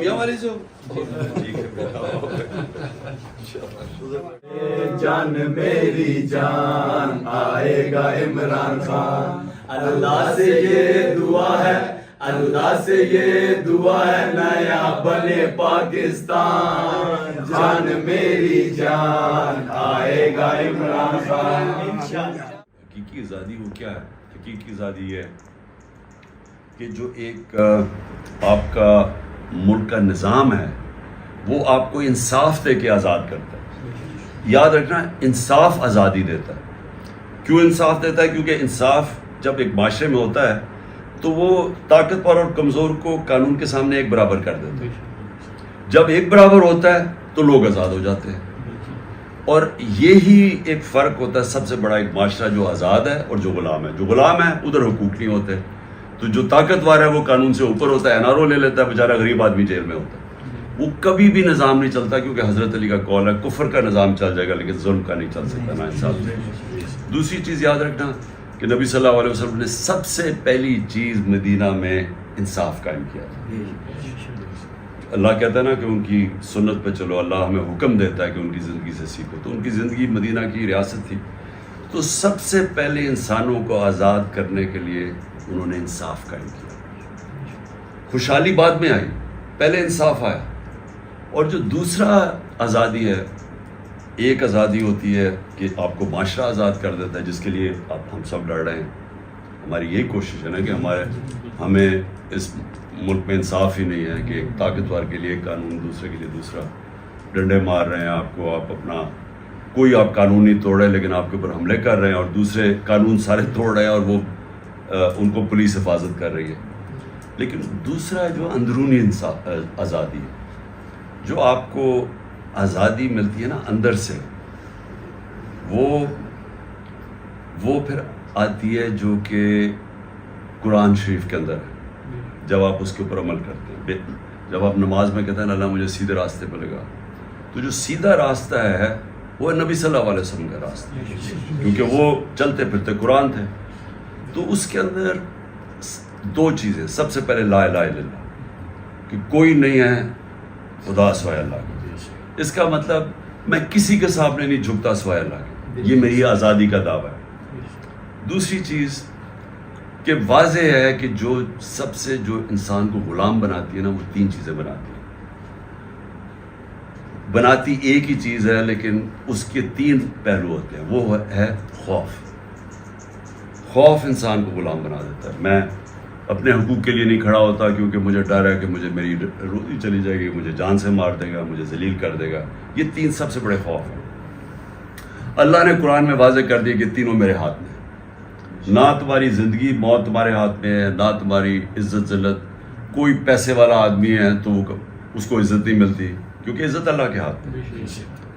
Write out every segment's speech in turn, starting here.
میاں والی سے جان میری جان آئے گا عمران خان، اللہ سے یہ دعا ہے، اللہ سے یہ دعا ہے نیا بنے پاکستان، جان میری جان آئے گا عمران خان انشاءاللہ۔ حقیقی آزادی وہ کیا ہے؟ حقیقی آزادی یہ ہے کہ جو ایک آپ کا ملک کا نظام ہے وہ آپ کو انصاف دے کے آزاد کرتا ہے۔ یاد رکھنا، انصاف آزادی دیتا ہے۔ کیوں انصاف دیتا ہے؟ کیونکہ انصاف جب ایک معاشرے میں ہوتا ہے تو وہ طاقتور اور کمزور کو قانون کے سامنے ایک برابر کر دیتا ہے۔ جب ایک برابر ہوتا ہے تو لوگ آزاد ہو جاتے ہیں، اور یہی ایک فرق ہوتا ہے سب سے بڑا ایک معاشرہ جو آزاد ہے اور جو غلام ہے۔ جو غلام ہے ادھر حقوق نہیں ہوتے، تو جو طاقتور ہے وہ قانون سے اوپر ہوتا ہے، NRO لے لیتا ہے، بیچارہ غریب آدمی جیل میں ہوتا ہے۔ وہ کبھی بھی نظام نہیں چلتا، کیونکہ حضرت علی کا قول ہے کفر کا نظام چل جائے گا لیکن ظلم کا نہیں چل سکتا، نا انصاف۔ دوسری چیز یاد رکھنا کہ نبی صلی اللہ علیہ وسلم نے سب سے پہلی چیز مدینہ میں انصاف قائم کیا تھا۔ اللہ کہتا ہے نا کہ ان کی سنت پہ چلو، اللہ ہمیں حکم دیتا ہے کہ ان کی زندگی سے سیکھو، تو ان کی زندگی مدینہ کی ریاست تھی، تو سب سے پہلے انسانوں کو آزاد کرنے کے لیے انہوں نے انصاف قائم کیا۔ خوشحالی بعد میں آئی، پہلے انصاف آیا۔ اور جو دوسرا آزادی ہے، ایک آزادی ہوتی ہے کہ آپ کو معاشرہ آزاد کر دیتا ہے، جس کے لیے ہم سب لڑ رہے ہیں۔ ہماری یہی کوشش ہے نا کہ ہمیں اس ملک میں انصاف ہی نہیں ہے کہ ایک طاقتور کے لیے ایک قانون، دوسرے کے لیے دوسرا، ڈنڈے مار رہے ہیں آپ کو، آپ اپنا کوئی آپ قانون نہیں توڑ رہے لیکن آپ کے اوپر حملے کر رہے ہیں، اور دوسرے قانون سارے توڑ رہے ہیں اور وہ ان کو پولیس حفاظت کر رہی ہے۔ لیکن دوسرا جو اندرونی آزادی ہے، جو آپ کو آزادی ملتی ہے نا اندر سے، وہ پھر آتی ہے جو کہ قرآن شریف کے اندر ہے۔ جب آپ اس کے اوپر عمل کرتے ہیں، جب آپ نماز میں کہتے ہیں اللہ مجھے سیدھے راستے پہ لگا، تو جو سیدھا راستہ ہے وہ نبی صلی اللہ علیہ وسلم کا راستہ ہے، کیونکہ وہ چلتے پھرتے قرآن تھے۔ تو اس کے اندر دو چیزیں، سب سے پہلے لا الہ الا اللہ، کہ کوئی نہیں ہے خدا سوائے اللہ کے۔ اس کا مطلب میں کسی کے سامنے نہیں جھکتا سوائے اللہ کے، یہ میری آزادی کا دعویٰ ہے۔ دوسری چیز کہ واضح ہے کہ جو انسان کو غلام بناتی ہے نا، وہ تین چیزیں بناتی ایک ہی چیز ہے، لیکن اس کے تین پہلو ہوتے ہیں۔ وہ ہے خوف انسان کو غلام بنا دیتا ہے۔ میں اپنے حقوق کے لیے نہیں کھڑا ہوتا کیونکہ مجھے ڈر ہے کہ مجھے میری روزی چلی جائے گی، مجھے جان سے مار دے گا، مجھے ذلیل کر دے گا۔ یہ تین سب سے بڑے خوف ہیں۔ اللہ نے قرآن میں واضح کر دیا کہ تینوں میرے ہاتھ میں ہیں۔ نہ تمہاری زندگی موت تمہارے ہاتھ میں ہے، نہ تمہاری عزت ذلت۔ کوئی پیسے والا آدمی ہے تو اس کو عزت نہیں ملتی، کیونکہ عزت اللہ کے ہاتھ میں،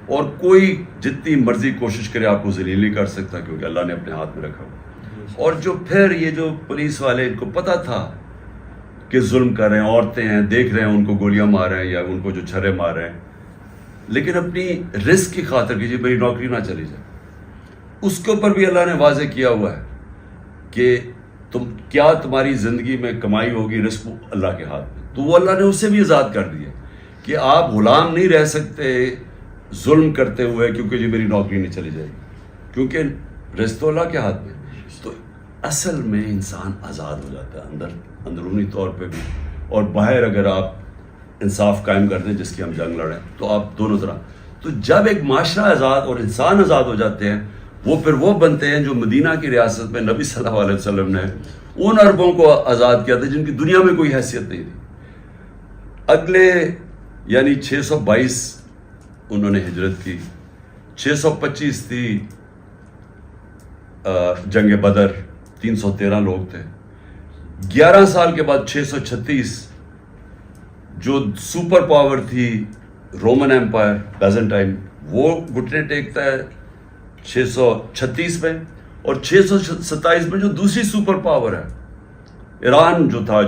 اور کوئی جتنی مرضی کوشش کرے آپ کو ذلیل نہیں کر سکتا، کیونکہ اللہ نے اپنے ہاتھ میں رکھا ہوا۔ اور جو پھر یہ جو پولیس والے، ان کو پتہ تھا کہ ظلم کر رہے ہیں، عورتیں ہیں دیکھ رہے ہیں ان کو گولیاں مار رہے ہیں یا ان کو جو چھرے مار رہے ہیں، لیکن اپنی رزق کی خاطر کہ جی میری نوکری نہ چلی جائے، اس کے اوپر بھی اللہ نے واضح کیا ہوا ہے کہ تمہاری زندگی میں کمائی ہوگی، رزق اللہ کے ہاتھ میں۔ تو وہ اللہ نے اسے بھی آزاد کر دیا کہ آپ غلام نہیں رہ سکتے ظلم کرتے ہوئے، کیونکہ جی میری نوکری نہیں چلی جائے گی، کیونکہ رزق تو اللہ کے ہاتھ میں۔ تو اصل میں انسان آزاد ہو جاتا ہے اندرونی طور پہ بھی، اور باہر اگر آپ انصاف قائم کر دیں، جس کی ہم جنگ لڑیں، تو آپ دونوں طرح۔ تو جب ایک معاشرہ آزاد اور انسان آزاد ہو جاتے ہیں، وہ پھر وہ بنتے ہیں جو مدینہ کی ریاست میں نبی صلی اللہ علیہ وسلم نے ان عربوں کو آزاد کیا تھا جن کی دنیا میں کوئی حیثیت نہیں تھی۔ اگلے یعنی 622 انہوں نے ہجرت کی، 625 تھی جنگ بدر، 313 لوگ تھے۔ 11 سال کے بعد 636 جو سپر پاور تھی رومن ایمپائر بیزنٹائن، وہ گھٹنے ٹیکتا ہے 636 میں، اور 627 میں جو دوسری سپر پاور ہے ایران جو تھا،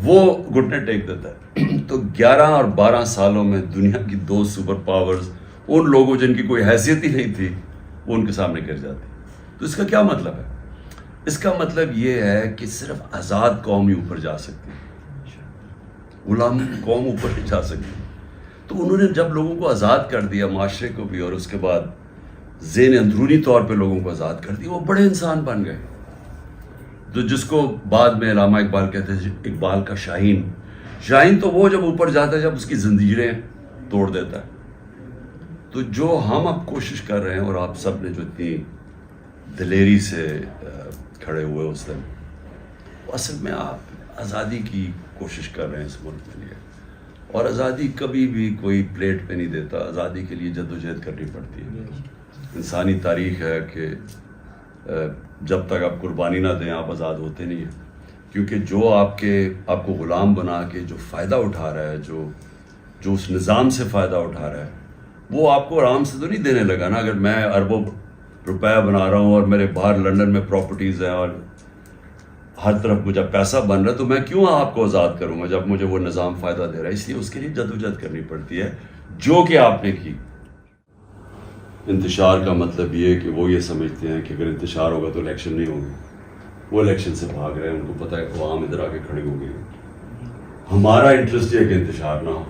وہ گھٹنے ٹیک دیتا ہے۔ تو 11 اور 12 سالوں میں دنیا کی دو سپر پاورز ان لوگوں جن کی کوئی حیثیت ہی نہیں تھی، وہ ان کے سامنے گر جاتی۔ تو اس کا کیا مطلب ہے؟ اس کا مطلب یہ ہے کہ صرف آزاد قوم ہی اوپر جا سکتی ہے۔ غلام قوم اوپر نہیں جا سکتی. تو انہوں نے جب لوگوں کو آزاد کر دیا، معاشرے کو بھی، اور اس کے بعد ذہن اندرونی طور پہ لوگوں کو آزاد کر دیا، وہ بڑے انسان بن گئے. تو جس کو بعد میں علامہ اقبال کہتے ہیں اقبال کا شاہین. شاہین تو وہ جب اوپر جاتا ہے جب اس کی زنجیریں توڑ دیتا ہے. تو جو ہم اب کوشش کر رہے ہیں، اور آپ سب نے جو اتنی دلیری سے کھڑے ہوئے اس دن، وہ اصل میں آپ آزادی کی کوشش کر رہے ہیں اس ملک کے لیے. اور آزادی کبھی بھی کوئی پلیٹ پہ نہیں دیتا، آزادی کے لیے جدوجہد کرنی پڑتی ہے. انسانی تاریخ ہے کہ جب تک آپ قربانی نہ دیں آپ آزاد ہوتے نہیں ہیں. کیونکہ جو آپ کو غلام بنا کے جو فائدہ اٹھا رہا ہے، جو اس نظام سے فائدہ اٹھا رہا ہے، وہ آپ کو آرام سے تو نہیں دینے لگا نا. اگر میں اربوں روپیہ بنا رہا ہوں اور میرے باہر لنڈن میں پراپرٹیز ہیں اور ہر طرف مجھے پیسہ بن رہا ہے، تو میں کیوں آپ کو آزاد کروں گا جب مجھے وہ نظام فائدہ دے رہا ہے. اس لیے اس کے لیے جدوجہد کرنی پڑتی ہے، جو کہ آپ نے کی. انتشار کا مطلب یہ ہے کہ وہ یہ سمجھتے ہیں کہ اگر انتشار ہوگا تو الیکشن نہیں ہوگی. وہ الیکشن سے بھاگ رہے ہیں، ان کو پتہ ہے عوام ادھر آ کے کھڑی ہو گئی. ہمارا انٹرسٹ یہ ہے کہ انتشار نہ ہو.